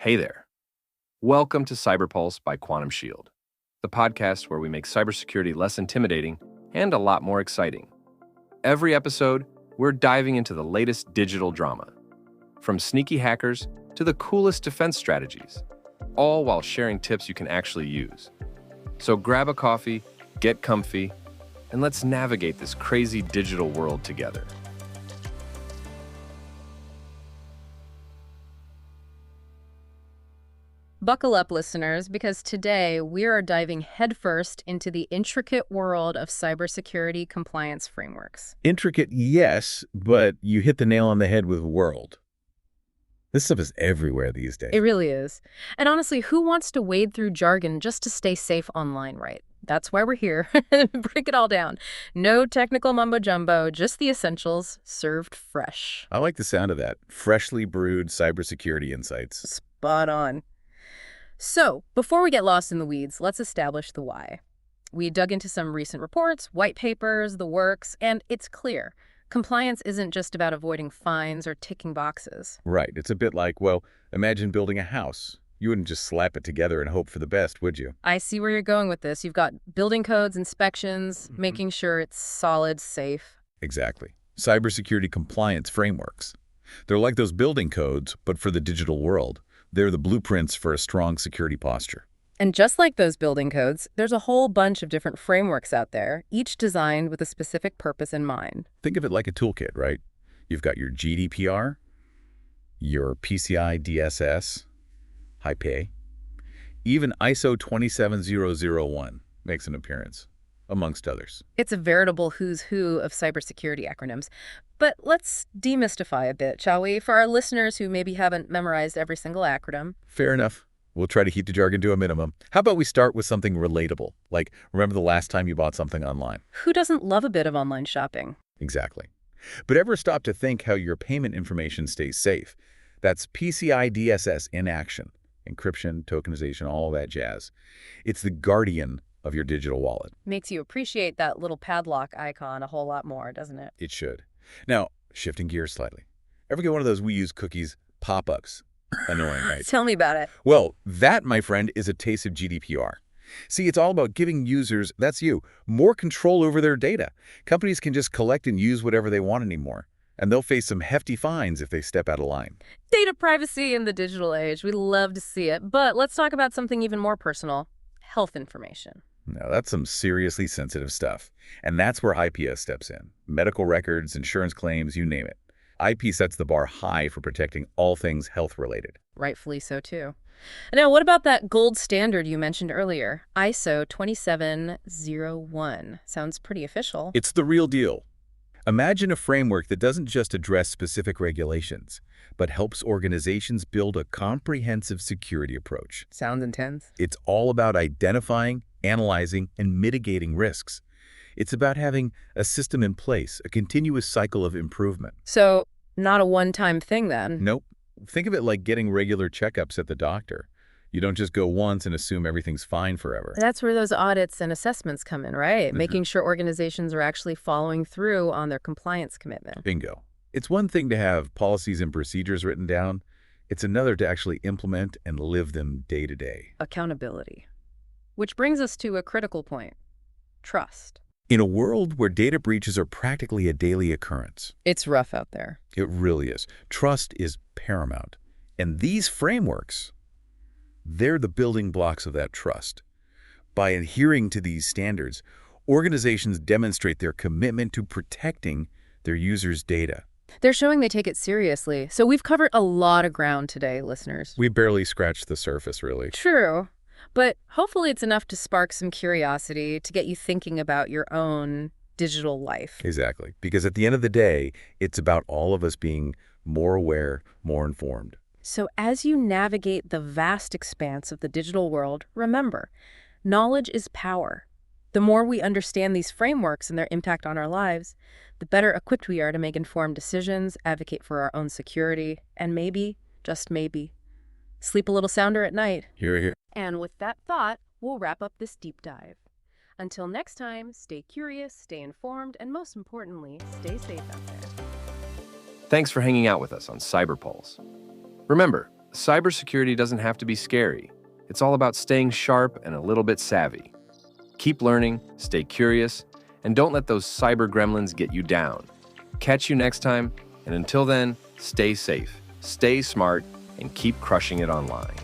Hey there. Welcome to CyberPulse by Quantum Shield, the podcast where we make cybersecurity less intimidating and a lot more exciting. Every episode, we're diving into the latest digital drama, from sneaky hackers to the coolest defense strategies, all while sharing tips you can actually use. So grab a coffee, get comfy, and let's navigate this crazy digital world together. Buckle up, listeners, because today we are diving headfirst into the intricate world of cybersecurity compliance frameworks. Intricate, yes, but you hit the nail on the head with world. This stuff is everywhere these days. It really is. And honestly, who wants to wade through jargon just to stay safe online, right? That's why we're here. Break it all down. No technical mumbo-jumbo, just the essentials served fresh. I like the sound of that. Freshly brewed cybersecurity insights. Spot on. So, before we get lost in the weeds, let's establish the why. We dug into some recent reports, white papers, the works, and it's clear. Compliance isn't just about avoiding fines or ticking boxes. Right. It's a bit like, well, imagine building a house. You wouldn't just slap it together and hope for the best, would you? I see where you're going with this. You've got building codes, inspections, making sure it's solid, safe. Exactly. Cybersecurity compliance frameworks. They're like those building codes, but for the digital world. They're the blueprints for a strong security posture. And just like those building codes, there's a whole bunch of different frameworks out there, each designed with a specific purpose in mind. Think of it like a toolkit, right? You've got your GDPR, your PCI DSS, HIPAA, even ISO 27001 makes an appearance, amongst others. It's a veritable who's who of cybersecurity acronyms. But let's demystify a bit, shall we, for our listeners who maybe haven't memorized every single acronym. Fair enough. We'll try to keep the jargon to a minimum. How about we start with something relatable, like remember the last time you bought something online? Who doesn't love a bit of online shopping? Exactly. But ever stop to think how your payment information stays safe? That's PCI DSS in action. Encryption, tokenization, all that jazz. It's the guardian of your digital wallet. Makes you appreciate that little padlock icon a whole lot more, doesn't it? It should. Now, shifting gears slightly. Ever get one of those we use cookies pop-ups? Annoying, right? Tell me about it. Well, that, my friend, is a taste of GDPR. See, it's all about giving users, that's you, more control over their data. Companies can just collect and use whatever they want anymore, and they'll face some hefty fines if they step out of line. Data privacy in the digital age. We love to see it. But let's talk about something even more personal. Health information. Now, that's some seriously sensitive stuff. And that's where IPS steps in. Medical records, insurance claims, you name it. IP sets the bar high for protecting all things health-related. Rightfully so, too. Now, what about that gold standard you mentioned earlier? ISO 27001. Sounds pretty official. It's the real deal. Imagine a framework that doesn't just address specific regulations, but helps organizations build a comprehensive security approach. Sounds intense. It's all about identifying, analyzing, and mitigating risks. It's about having a system in place, a continuous cycle of improvement. So, not a one-time thing then? Nope. Think of it like getting regular checkups at the doctor. You don't just go once and assume everything's fine forever. That's where those audits and assessments come in, right? Making sure organizations are actually following through on their compliance commitment. Bingo. It's one thing to have policies and procedures written down. It's another to actually implement and live them day to day. Accountability. Which brings us to a critical point. Trust. In a world where data breaches are practically a daily occurrence. It's rough out there. It really is. Trust is paramount. And these frameworks, they're the building blocks of that trust. By adhering to these standards, organizations demonstrate their commitment to protecting their users' data. They're showing they take it seriously. So we've covered a lot of ground today, listeners. We barely scratched the surface, really. True. But hopefully it's enough to spark some curiosity, to get you thinking about your own digital life. Exactly. Because at the end of the day, it's about all of us being more aware, more informed. So as you navigate the vast expanse of the digital world, remember, knowledge is power. The more we understand these frameworks and their impact on our lives, the better equipped we are to make informed decisions, advocate for our own security, and maybe, just maybe, sleep a little sounder at night. Hear, hear. And with that thought, we'll wrap up this deep dive. Until next time, stay curious, stay informed, and most importantly, stay safe out there. Thanks for hanging out with us on CyberPulse. Remember, cybersecurity doesn't have to be scary. It's all about staying sharp and a little bit savvy. Keep learning, stay curious, and don't let those cyber gremlins get you down. Catch you next time, and until then, stay safe, stay smart, and keep crushing it online.